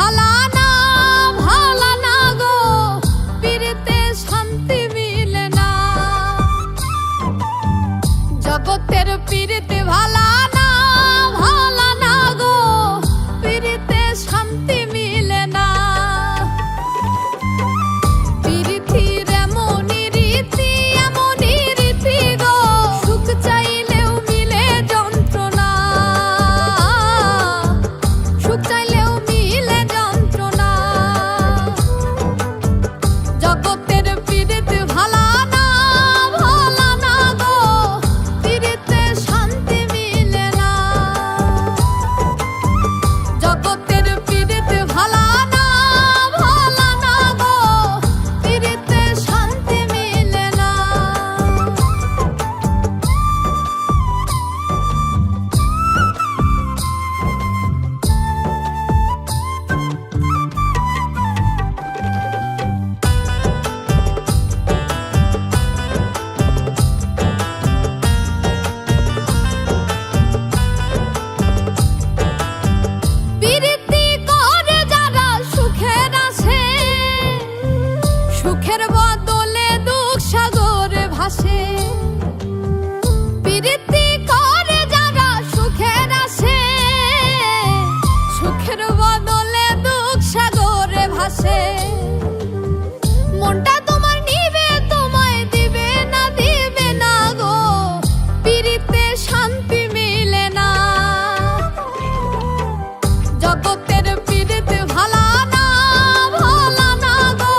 ভালা না গো, পীড়িতে শান্তি মিলে না। জগতের পীড়িতে ভালা না গো, পীড়িতে শান্তি মিলে না। পীড়িতির এমনই রীতি গো, সুখ চাইলেও মিলে যন্ত্রণা, সুখ চাইলেও মিলে যন্ত্রণা। জগতের পীড়িতে ভালা না গো, পীড়িতে শান্তি মিলে না। জগতের পীড়িতে ভালা না গো, পীড়িতে শান্তি মিলে না। পীড়িতি করে যারা সুখের আসে, সুখের বদলে দুঃখ সাগরে ভাসে। পীড়িতি করে যারা সুখের আসে, সুখের বদলে দুঃখ সাগরে ভাসে। মনটা তোমার নিবে, তোমায় দিবে না গো, পীড়িতে শান্তি মিলে না। জগতের পীড়িতে ভালা না গো,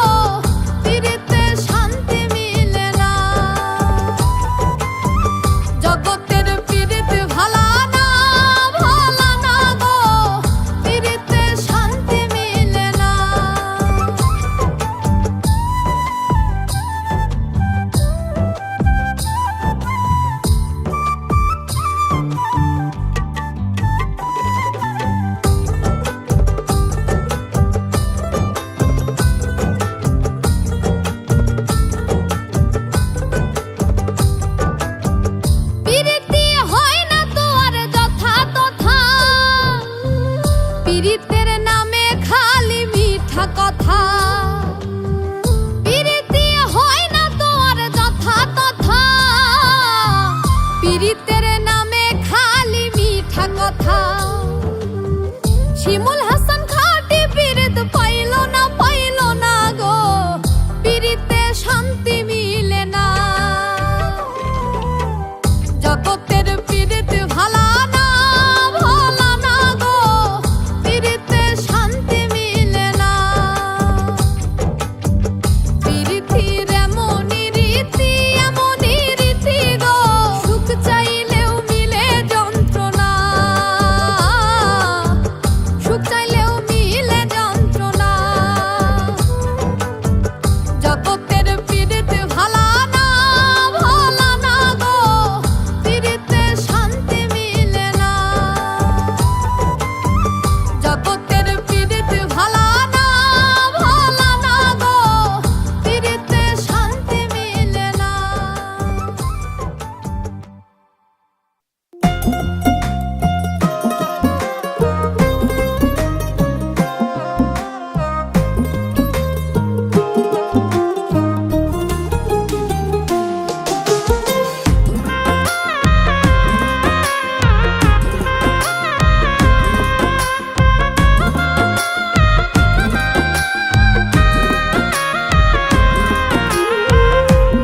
পীড়িতে শান্তি মিলে না। জগতের পীড়িতে ভালা না গো, পীড়িতে শান্তি মিলে না। পীড়িতি হয় না তো আর যথা তথা, পীড়িতের নামে খালি মিঠা কথা। পীড়িতি হয় না তো আর যথা তথা, পীড়িতের নামে খালি মিঠা কথা। শিমুল হাসান খাটি পীড়িত পাইল না গো, পীড়িতে শান্তি মিলে না। জগতের পীড়িতে ভালা না গো, পীড়িতে শান্তি মিলে না। পীড়িতির এমনই রীতি গো, সুখ চাইলেও মিলে যন্ত্রণা, সুখ চাইলেও মিলে যন্ত্রণা। জগতের পীড়িতে ভালা না গো, পীড়িতে শান্তি মিলে না। জগতের পীড়িতে ভালা না গো, পীড়িতে শান্তি মিলে না।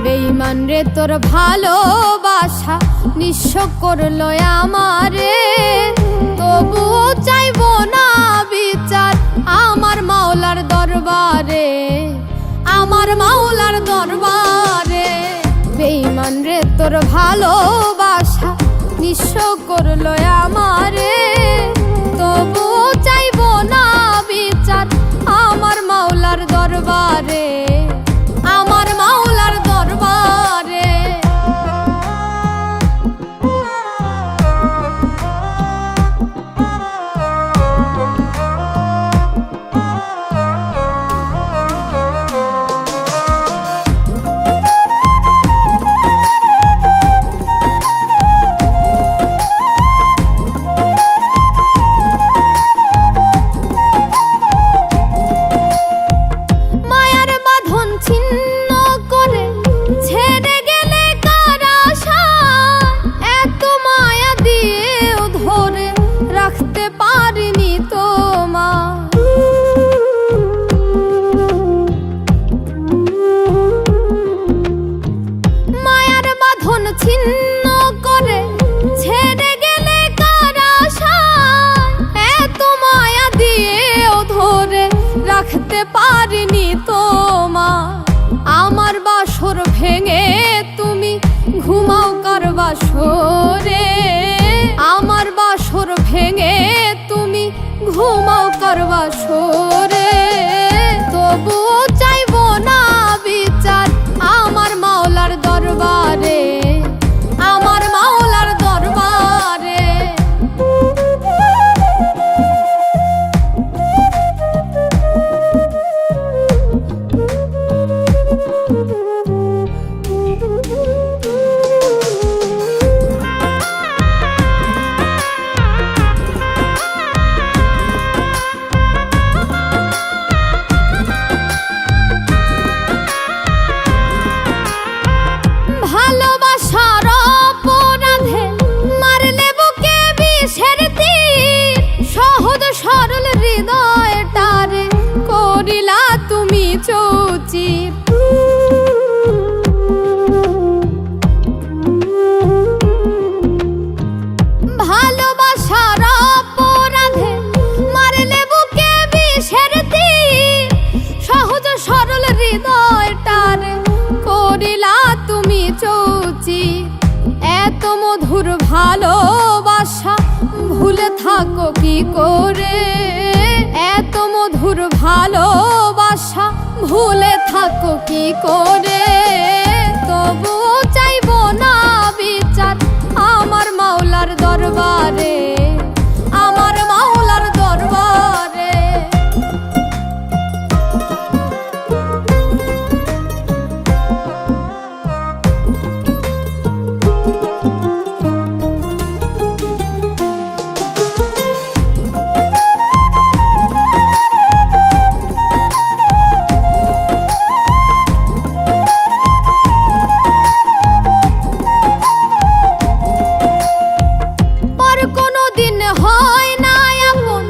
বেঈমান রে তোর ভালোবাসা নিঃস্ব করলো আমারে, তবুও চাইবো না বিচার আমার মাওলার দরবারে, আমার মাওলার দরবারে। বেঈমান রে তোর ভালোবাসা নিঃস্ব করলো আমারে, তবুও চাইবো না বিচার আমার মাওলার দরবারে, আমার মাওলার দরবারে। বাসরে, আমার বাসর ভেঙে তুমি ঘুমাও কার বাসরে। তবুও চাইবো না বিচার আমার মাওলার দরবারে, আমার মাওলার দরবারে। ভালোবাসার অপরাধে মারলে বুকে বিষের তীর, সহজ সরল হৃদয়টারে করিলা তুমি চৌচির। ভালোবাসার অপরাধে মারলে বুকে বিষের তীর, সহজ সরল হৃদয়টারে করিলা তুমি চৌচির। এত মধুর ভালোবাসা ভুলে থাকো কি করে, এত মধুর ভালোবাসা ভুলে থাকো কি করে। তবু চাইবো না বিচার আমার মাওলার দরবারে, আমার মাওলার দরবারে। পর কোনোদিন হয় না আপন,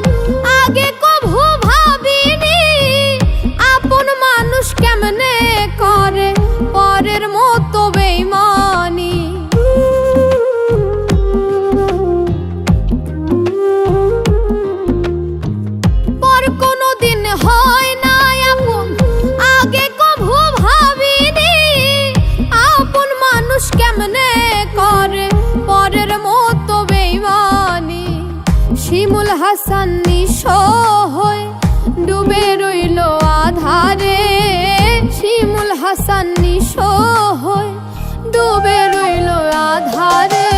আগে কভু ভাবিনি। আপন মানুষ কেমনে করে পরের মতো বেইমানি। পর কোনোদিন হয় না আপন, আগে কভু ভাবিনি। আপন মানুষ কেমনে করে পরের মতো বেইমানি। শিমুল হাসান নিঃস্ব হয়ে ডুবে রইল আধারে, শিমুল হাসান নিঃস্ব হয়ে ডুবে রইল আধারে।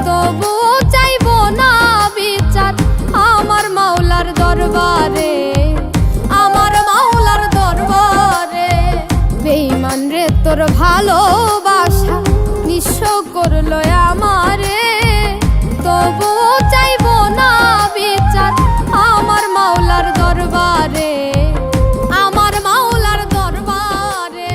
তবু চাইবো না বিচার আমার মাওলার দরবারে, আমার মাওলার দরবারে। বেঈমান রে তোর ভালোবাসা নিঃস্ব করলো আমারে, তবু চাইবো না বিচার আমার মাওলার দরবারে, আমার মাওলার দরবারে।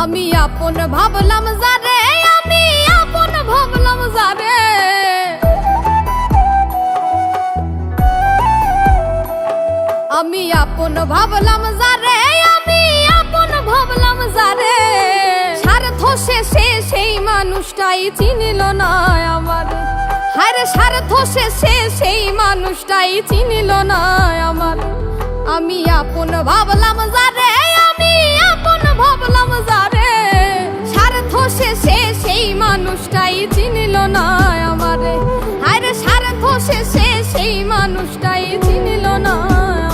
আমি আপন ভাবলাম যারে, আমি আপন ভাবলাম যারে। আমি আপন ভাবলাম যারে, আমি আপন ভাবলাম যারে। স্বার্থ শেষে সেই মানুষটাই চিনিল না আমার, হায়রে স্বার্থ শেষে সেই মানুষটাই চিনিল না আমার। আমি আপন ভাবলাম যারে, আমি আপন ভাবলাম যারে। স্বার্থ শেষে সেই মানুষটাই চিনিল না আমারে, হায়রে স্বার্থ শেষে সেই মানুষটাই চিনিল না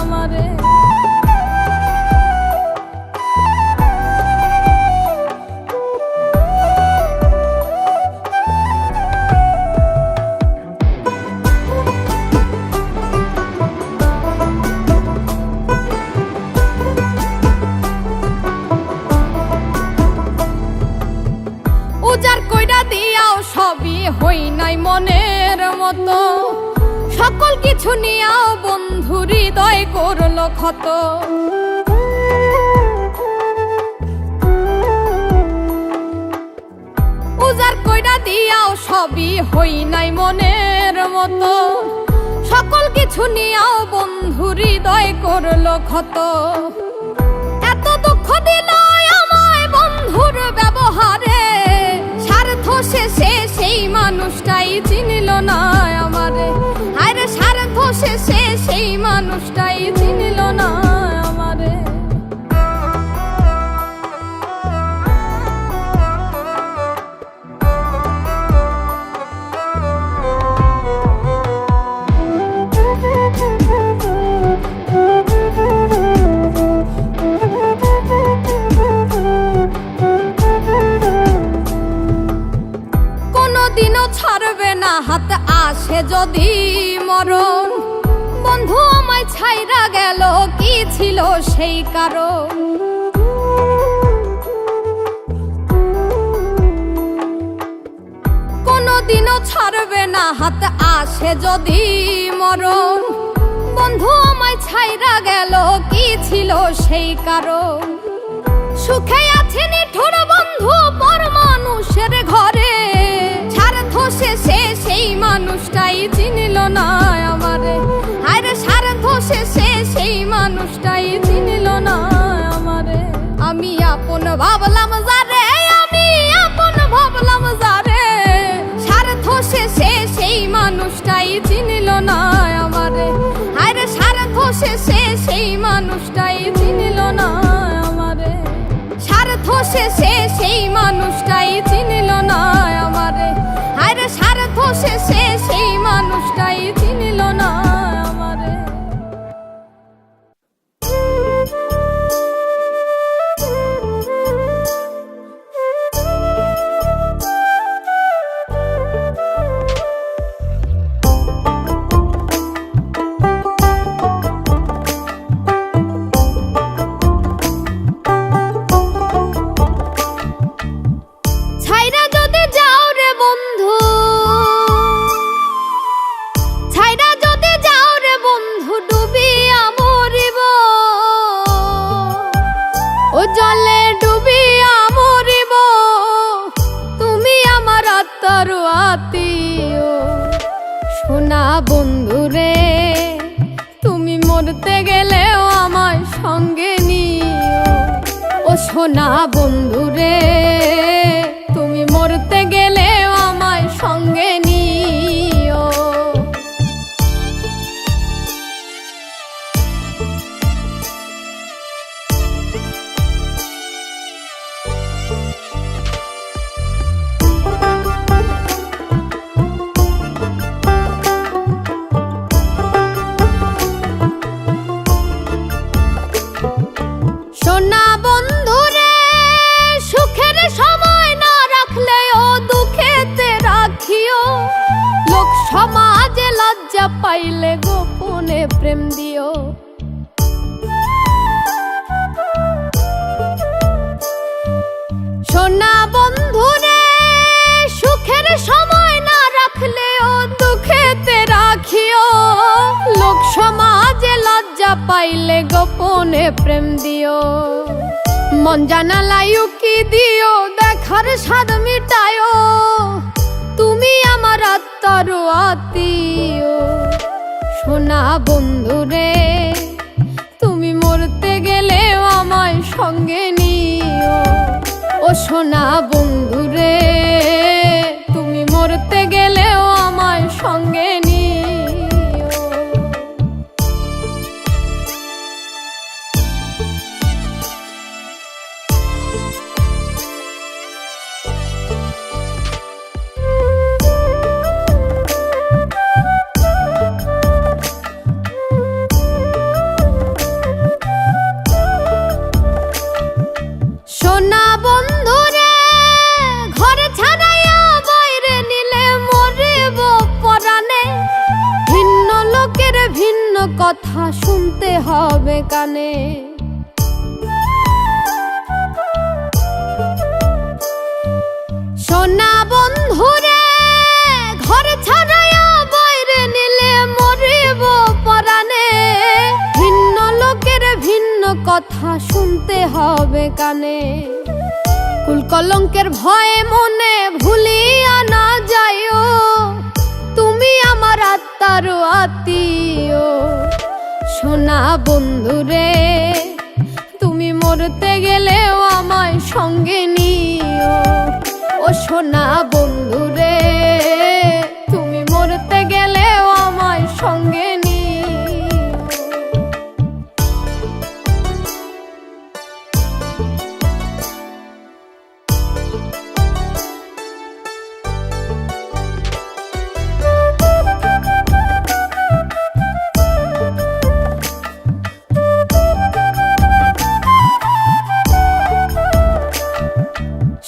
আমারে। উজার কইরা দিয়াও সবই হই নাই মনের মতো, সকল কিছু নিয়াও বন্ধু হৃদয় করলো ক্ষত। উজার কইরা দিয়াও সবই হই নাই মনের মতো, সকল কিছু নিয়েও বন্ধু হৃদয় করলো ক্ষত। এত দুঃখ দিল আমায় বন্ধুর ব্যবহারে, স্বার্থ শেষে সেই মানুষটাই চিনিল না আমারে। আরে স্বার্থ শেষে সেই মানুষটাই চিনিল না আমারে। কোনদিনও ছাড়বে না হাত আসে যদি মরণ, বন্ধু আমায় ছাইরা গেল কি ছিল সেই কারণ। কোনদিনও ছাড়বে না হাত আসে যদি মরণ, বন্ধু আমায় ছাইরা গেল কি ছিল সেই কারণ। সুখে আছে নিঠুর বন্ধু পর মানুষের ঘরে, স্বার্থ শেষে সেই মানুষটাই চিনিল না আমারে। আরে স্বার্থ শেষে সেই মানুষটাই চিনিল না আমারে। আমি আপন ভাবলাম যারে, আমি আপন ভাবলাম যারে, স্বার্থ শেষে সেই মানুষটাই চিনিল না আমারে। আরে স্বার্থ শেষে সেই মানুষটাই চিনিল না আমারে। স্বার্থ শেষে সেই মানুষটাই চিনিল না আমারে। আরে স্বার্থ শেষে সেই মানুষটাই চিনিল না আমারে। ছাইরা যদি যাও রে বন্ধু, ছাইরা যদি যাও রে বন্ধু, ডুবিয়া মরিব ও জলে ডুবিয়া মরিব। তুমি আমার আত্মার আত্মীয় সোনা বন্ধু রে, তুমি মরতে গেলেও আমায় সঙ্গে নিও ও সোনা বন্ধু রে, তুমি মরতে গেলেও আমায় সঙ্গে নিও। সোনা বন্ধু রে, সুখের সময় না রাখলেও দুঃখেতে রাখিও। লোক সমাজে লজ্জা পাইলে গোপনে প্রেম দিও। সোনা বন্ধু রে, সুখের সময় না রাখলেও দুঃখেতে রাখিও। লোক সমাজে লজ্জা পাইলে গোপনে প্রেম দিও। মন জানালাই উকি দিও, দেখার স্বাদ মিটায়ো। তুমি আমার আত্মার আত্মীয় সোনা বন্ধু রে, তুমি মরতে গেলেও আমায় সঙ্গে নিও ও সোনা বন্ধু রে, তুমি মরতে গেলেও আমায় সঙ্গে নিও। সোনা বন্ধু রে, ঘর ছাড়াইয়া বাইরে নিলে মরিব পরাণে। ভিন্ন লোকের ভিন্ন কথা শুনতে হবে কানে। সোনা বন্ধু রে, ঘর ছাড়াইয়া বাইরে নিলে মরিব পরাণে। ভিন্ন লোকের ভিন্ন কথা শুনতে হবে কানে। কুল কলঙ্কের ভয়ে মনে ভুলিয়া না যাইও, তুমি আমার আত্মা আত্মার আত্মীয়। সোনা বন্ধুরে তুমি মরতে গেলেও আমায় সঙ্গে নিও। ও সোনা বন্ধুরে তুমি মরতে গেলেও আমায় সঙ্গে নিও।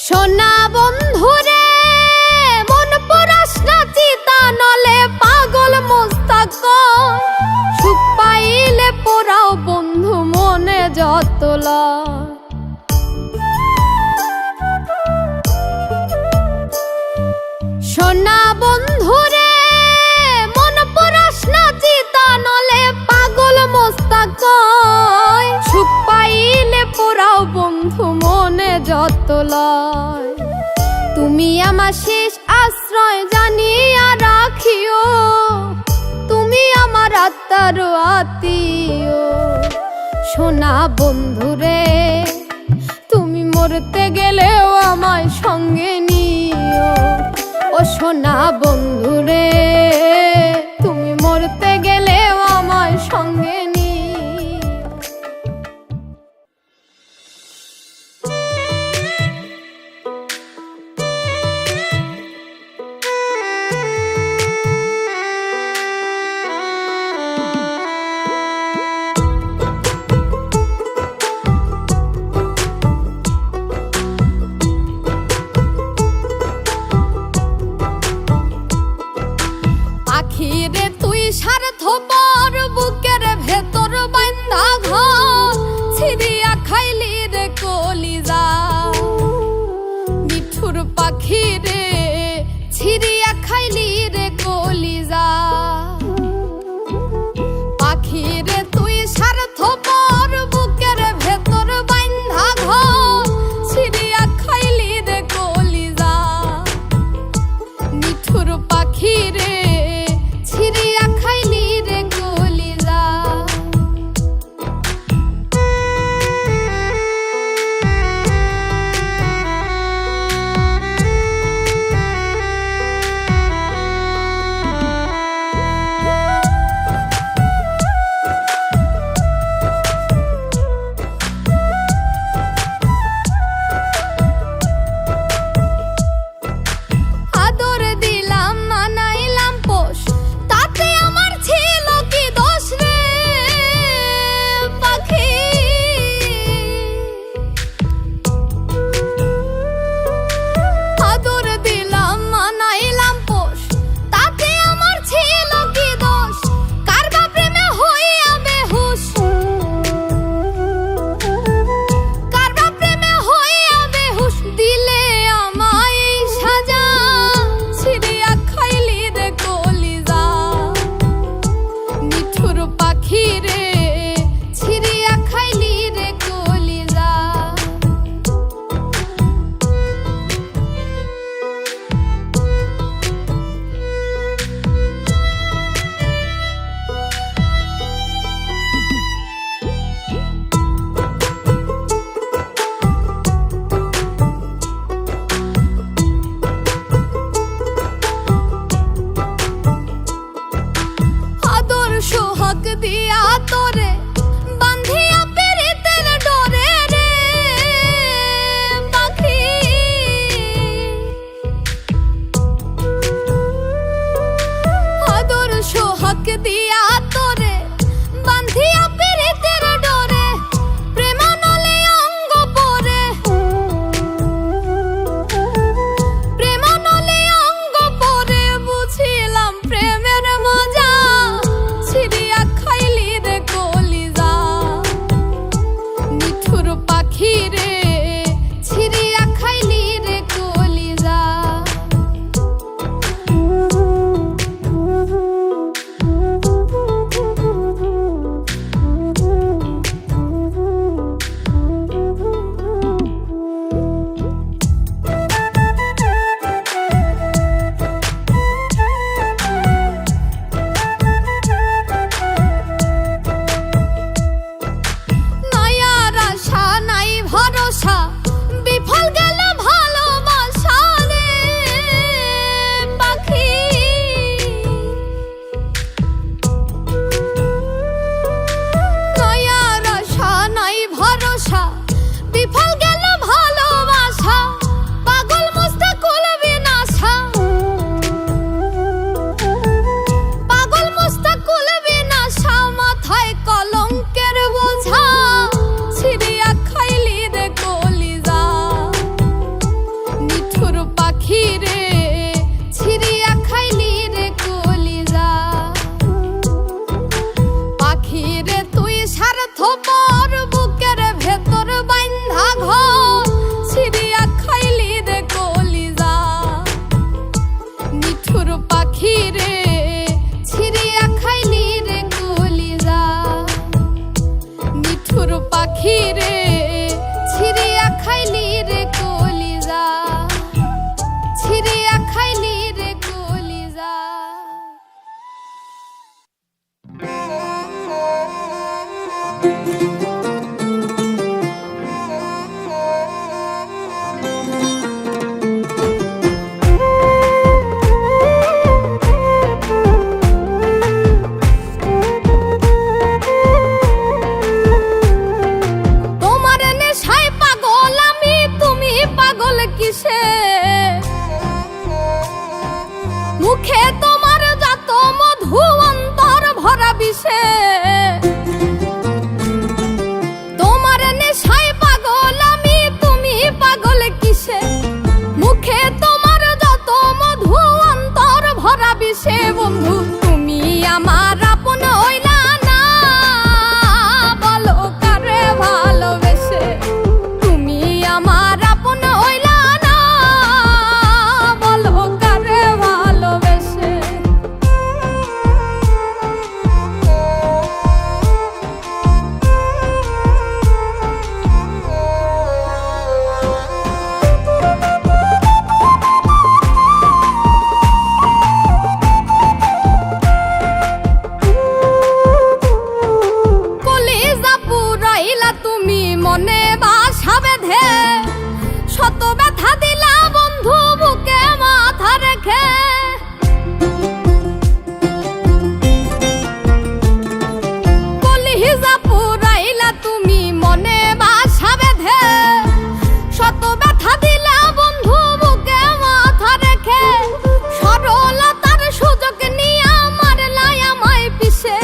সোনা বন্ধুরে মন পরাস না চিতা নলে পাগল মোস্তাক। সুখ পাইলে পোড়াও বন্ধু মনে যত লয়। সোনা বন্ধুরে মন পরাস না চিতা নলে পাগল মোস্তাক। সুখ পাইলে পোড়াও বন্ধু মনে যত লয়। তুমি আমার শেষ আশ্রয় জানিয়া রাখিও। তুমি আমার আত্মার আত্মীয়। সোনা বন্ধুরে তুমি মরতে গেলেও আমায় সঙ্গে নিও। ও সোনা বন্ধুরে তুমি মরতে গেলেও আমায় সঙ্গে নিও। পাখিরে তুই স্বার্থপর বুকের ভেতর বাইন্ধা ঘর ছিড়িয়া খাইলি রে কলিজা। মিঠুর পাখিরে ছিড়িয়া খাইলি রে কলিজা। পাখিরে তুই স্বার্থপর বুকের ভেতর বাইন্ধা ঘর ছিড়িয়া খাইলি রে কলিজা। মিঠুর পাখিরে ছিড়িয়া খাইলি রে কলিজা। মুখে তোমার যত মধু অন্তর ভরা বিষে তোমার নেশায় পাগল আমি তুমি পাগল কিসে মুখে তোমার যত মধু অন্তর ভরা বিষে বন্ধু তুমি আমার আপন হইলা না বলো কারে ভালোবেসে তুমি আমার আপন হইলা না বলো কারে ভালোবেসে কলিজা পুরাইলা তুমি মনে বাসা বেঁধে শত ব্যথা দিলা বন্ধু বুকে মাথা রেখে কলিজা পুরাইলা তুমি মনে বাসা বেঁধে শত ব্যথা দিলা বন্ধু বুকে মাথা রেখে সরলতার সুযোগ নিয়ে মারলাই আমায় পিছে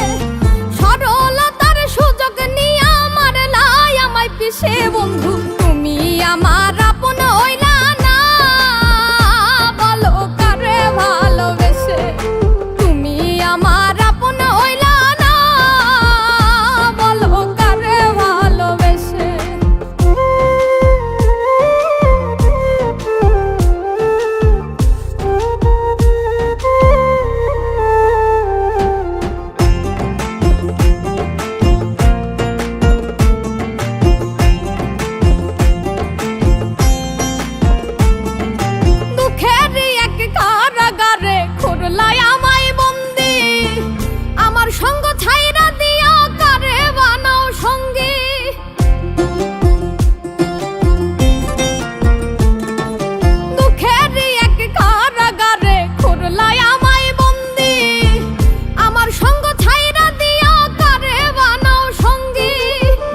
সরলতার সুযোগ নিয়ে মারলাই আমায় পিছে বন্ধু তুমি আমার আপন হইলা না বলো কারে ভালোবেসে তুমি আমার আপন হইলা না বলো কারে ভালোবেসে দুঃখের এক কারাগারে খুরলাই আমায় বন্দি আমার সঙ্গ ছাইরা দিয়া কারে বানাও সঙ্গী দুঃখের এক কারাগারে খুরলাই আমায় বন্দি আমার সঙ্গ ছাইরা দিয়া কারে বানাও সঙ্গী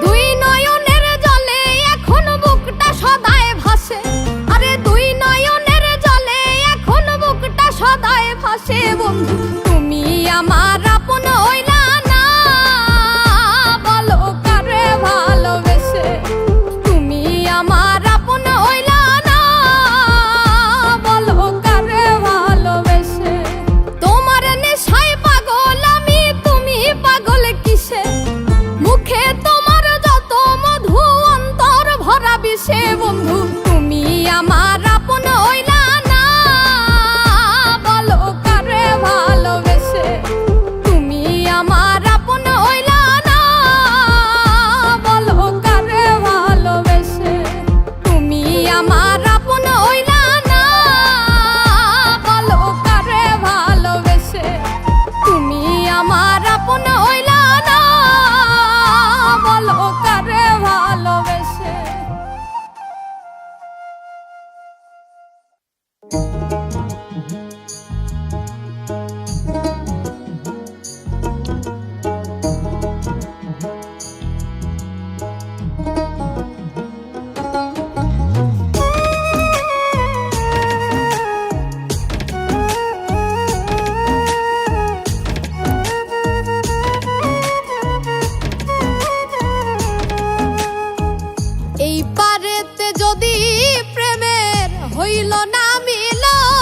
দুই নয়নের জলে এখন বুকটা সদায় ভাসে আরে দুই নয়নের জলে এখন বুকটা সদায় ভাসে বন্ধু তুমি আমার আপন হইলা না বলো কারে ভালোবেসে তুমি আমার আপন হইলা না বলো কারে ভালোবেসে তোমার নেশায় পাগল আমি তুমি পাগল কিসে মুখে তোমার যত মধু অন্তর ভরা বিষে বন্ধু তুমি আমার আপন হইলা না বলো কারে ভালোবেসে তুমি আমার আপন হইলা না বলো কারে ভালোবেসে তুমি আমার আপন হইলা না বলো কারে ভালোবেসে তুমি আমার আপন হইলা না বলো কারে ভালোবেসে এই পারেতে যদি প্রেমের হইল না মিলন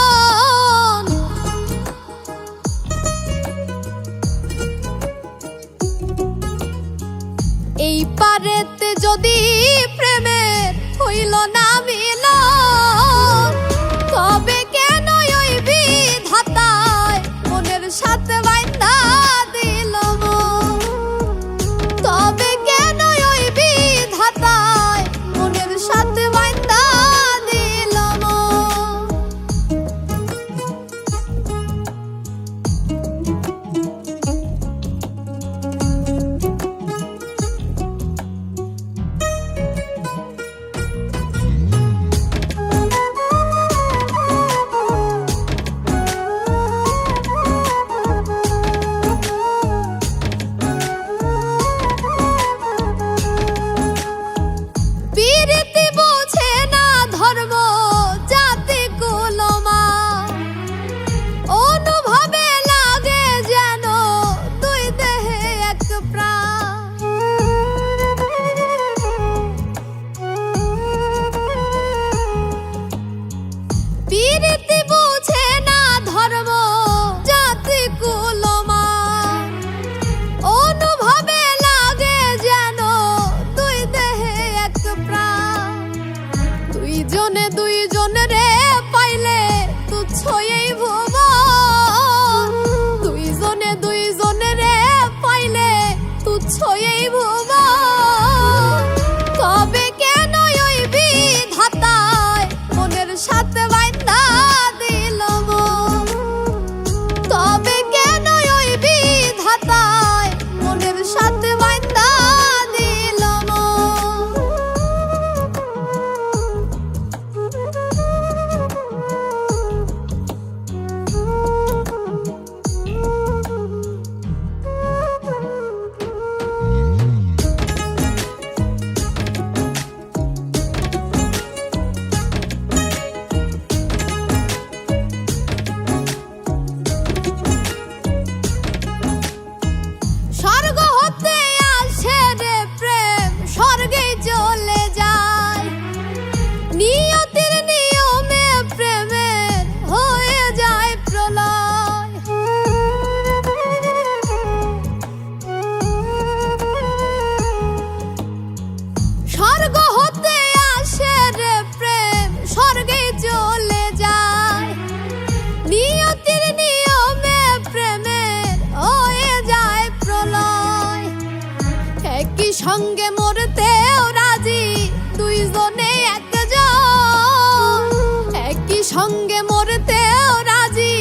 সঙ্গে মরতেও রাজি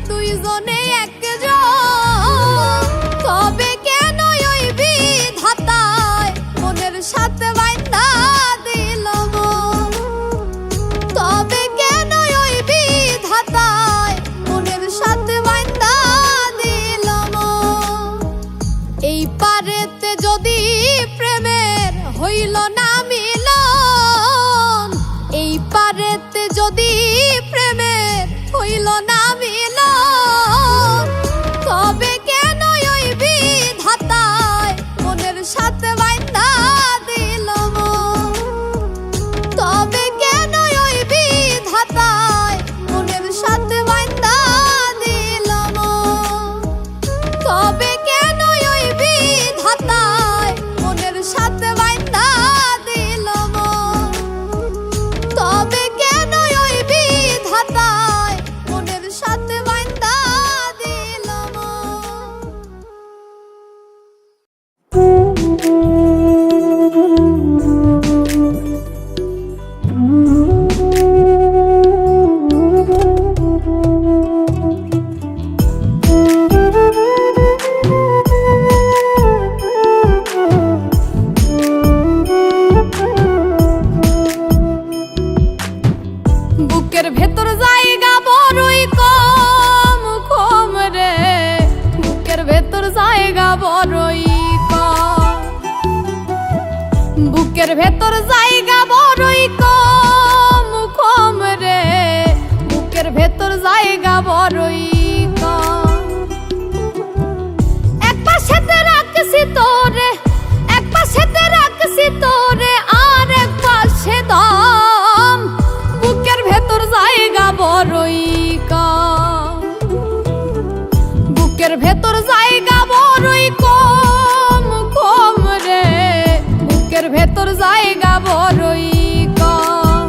দুইজনে একজন। তবে কেন ওই বিধাতায় মনের সাথে বাইন্ধা দিল মন? তবে কেন ওই বিধাতায় মনের সাথে বাইন্ধা দিল মন? এই পারেতে যদি প্রেমের হইল না মিলন, এই পারেতে যদি প্রেমের হইল না মিলন, তবে কেন ওই বিধাতায় মনের সাথে বাইন্ধা দিল মন? তবে কেন ওই বিধাতায় মনের সাথে বাইন্ধা দিল মন? তবে কেন ওই বিধাতায় মনের সাথে বাইন্ধা দিল মন? তবে কেন ওই বিধাতায় মনের সাথে বাইন্ধা দিল বুকের ভেতর জায়গা বড়ই কম কম রে, বুকের ভেতর জায়গা বড়ই কম, বুকের ভেতর জায়গা বড়ই কম কম রে, বুকের ভেতর জায়গা বড়ই কম। এক পাশেতে রাখছি তোরে, এক পাশেতে রাখছি তোরে, আর এক পাশে দম, বুকের ভেতর জায়গা বড়ই কম, বুকের ভেতর জায়গা বড়ই কম কম রে, বুকের ভেতর জায়গা বড়ই কম।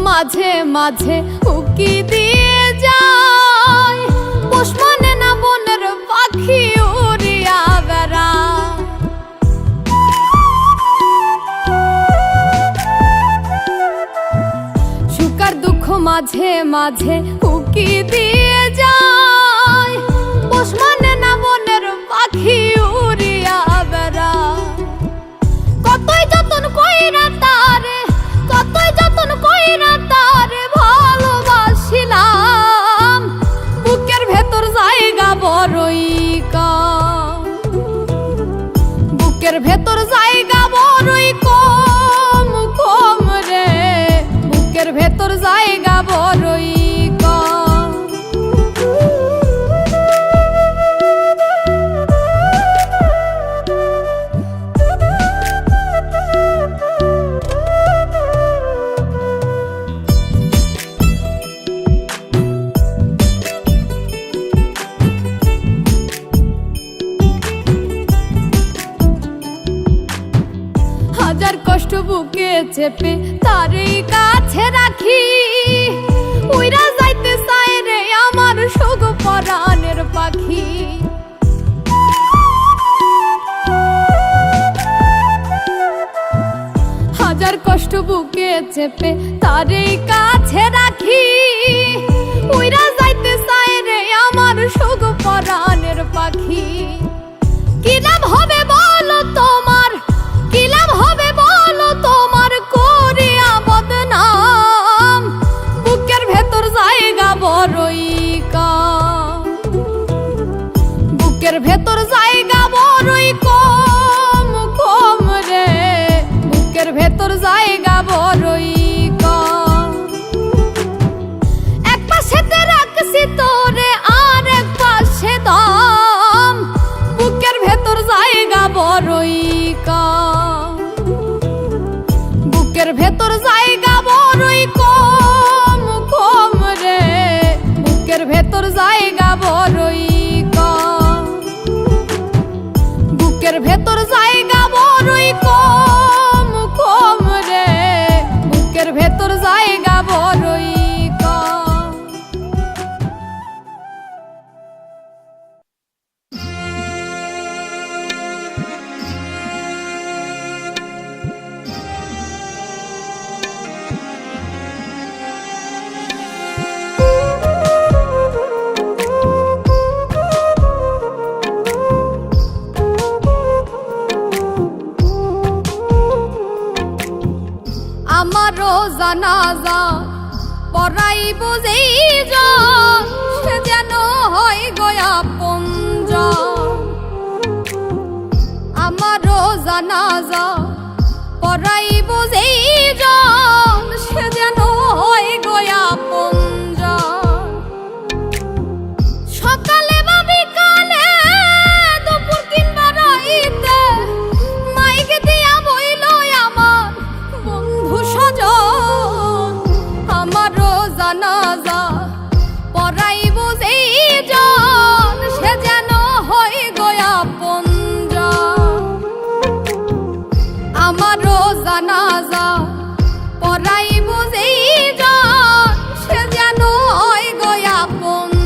মাঝে মাঝে উকি দিয়ে যায়, পোষ মানে না বনের পাখি উড়িয়া বেড়ায়। সুখ আর দুঃখ মাঝে মাঝে উকি দিয়ে যায়, পোষ মানে না বনের পাখি উড়িয়া বেড়ায়। কতই যতন কইরা তারে, কতই যতন কইরা তারে ভালোবাসিলাম, বুকের ভেতর জায়গা বড়ই কম, বুকের ভেতর জায়গা বড়ই কম কম রে, বুকের ভেতর জায়গা বড়ই কম। হাজার কষ্ট বুকে চেপে তারই কাছে রাখি, উইরা যাইতে চায় রে আমার সুখ পরাণের পাখি। হাজার কষ্ট বুকে চেপে তারই কাছে রাখি, উইরা যাইতে চায় রে আমার সুখ পরাণের পাখি। কি লাভ হবে বলো তোমার, কি লাভ হবে বলো তোমার করিয়া বদনাম, বুকের ভেতর জায়গা বড়ই কম, বুকের ভেতর জায়গা বড়ই কম কম রে, বুকের ভেতর জায়গা বড়ই কম। এক পাশেতে রাখছি তোরে, আর এক পাশে দম, বুকের ভেতর জায়গা বড়ই কম, বুকের ভেতর জায়গা বড়ই কম কম রে, বুকের ভেতর জায়গা বড়ই কম, বুকের ভেতর ভেতর জায়গা বড়ই কম কম রে, বুকের ভেতর জায়গা বড়ই কম। আমারও জানাজা পড়াইব যেইজন, সে যেন হয় গয়া আপনজন। আমারও জানাজা পড়াইব যেইজন, সে যেন হয় গয়া আপনজন। সকালে বা বিকালে দুপুর কিংবা রাইতে মাইকে দিয়া বইল আমার বন্ধু স্বজন। আমারও জানাজা পড়াইব যেইজন, সে যেন হয় গয়া আপনজন। আমারও জানাজা পড়াইব যেইজন, সে যেন হয় গয়া আপনজন।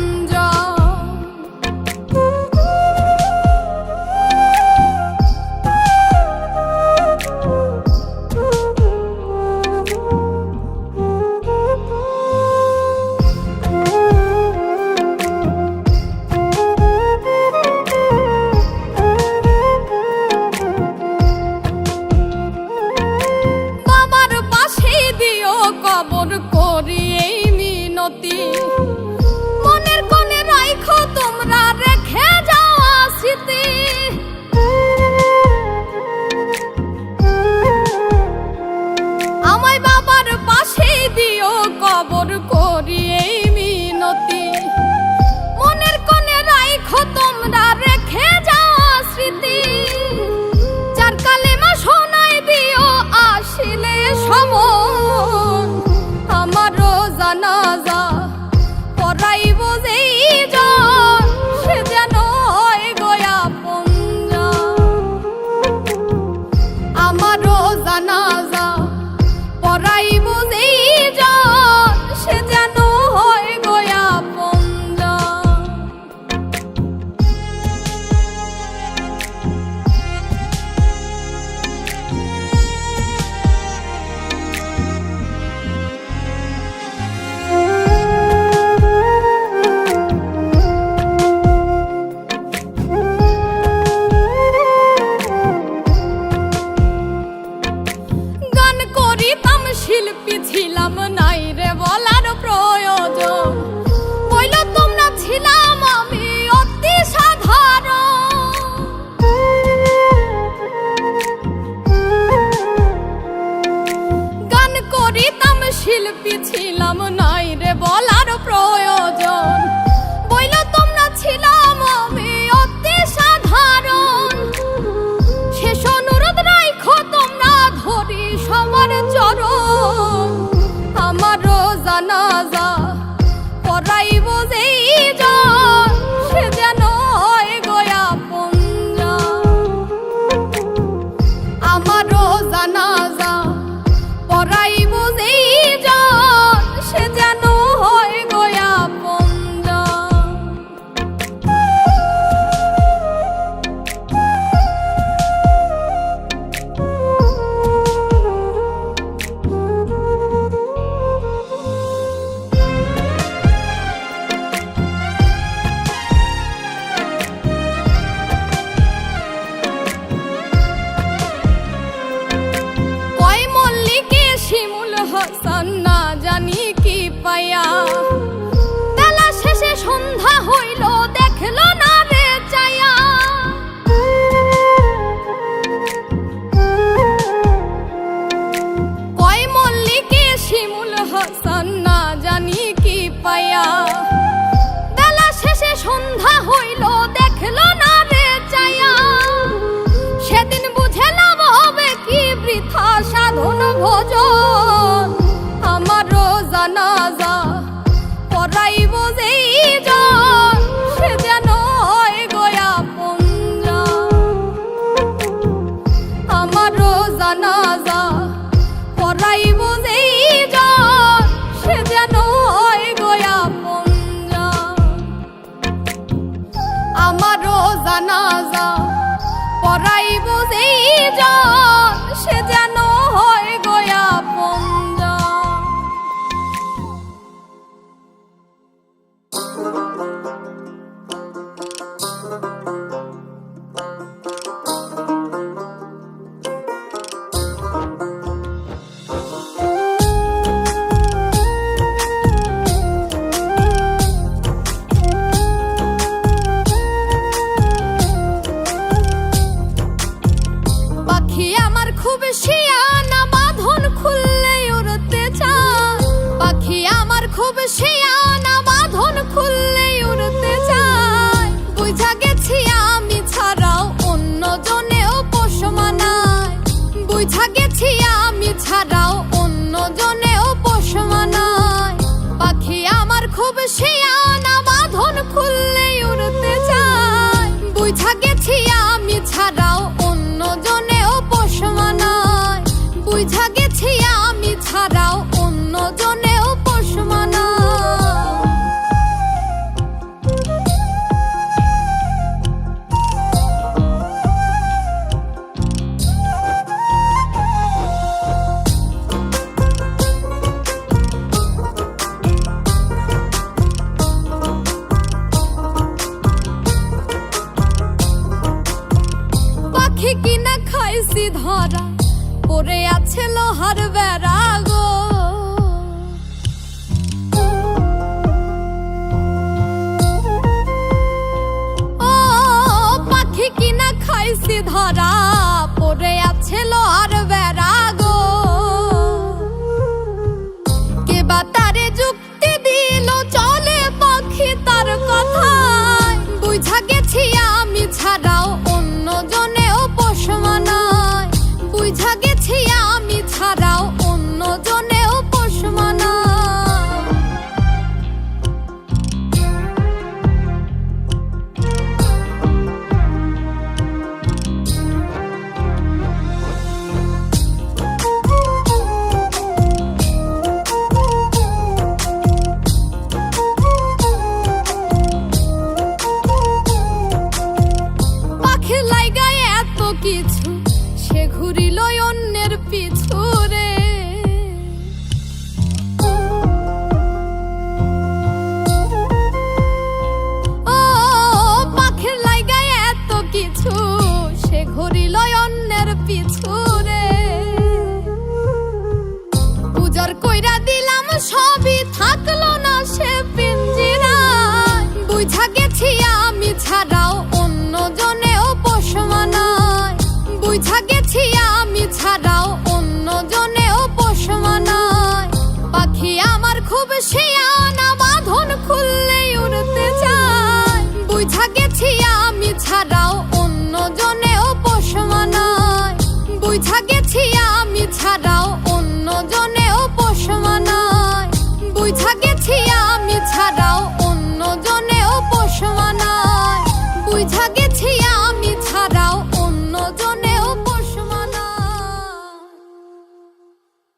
দেই জন, সে যেন হয় গয়া পঞ্জন। পাখি আমার খুব শিয়ানা, বাঁধন খুললে উড়তে চায়। পাখি আমার খুব শিয়ানা, বাঁধন খুললে উড়তে চায়। বুঝা গেছি আমি ছাড়াও অন্য জনেও পোষ মানায়। বুঝা গেছি আমি ছাড়াও অন্য জনেও পোষ মানায়। পাখি আমার খুব শিয়ানা, বাঁধন খুললে উড়তে চায়। বুঝা গেছি আমি ছাড়াও অন্য জনেও পোষ মানায়। বুঝা গেছি আমি ছাড়াও অন্য জনেও পোষ মানায়। পাখি কিনা খাইছি ধরা, পড়ে আছে লোহার বেড়া গো। ও পাখি কিনা খাইছি ধরা, পড়ে আছে লোহার বেড়া গো। কে বা তারে যুক্তি দিল, চলে পাখি তার কথায়। বুঝা গেছি আমি ছাড়াও অন্য জনেও পোষ মানায়। বুঝা গেছি আমি ছাড়াও অন্য জনেও পোষ মানায়। পাখি লাইগায় এত কিছু, সে ঘুরিল অন্যের পিছু রে। ও পাখির লাইগায় এত কিছু, সে ঘুরিল অন্যের পিছু রে। উজার কইরা দিলাম সবই, থাকলো না সে পিঞ্জিরায়। বুঝা গেছি আমি ছাড়াও অন্য জনেও পোষ মানায়। বুঝা গেছি আমি ছাড়াও অন্য জনেও পোষ মানায়। পাখি আমার খুব শিয়ানা, বাঁধন খুললে উড়তে চায়। বুঝা গেছি আমি ছাড়াও অন্য জনেও পোষ মানায়। বুঝা গেছি আমি ছাড়াও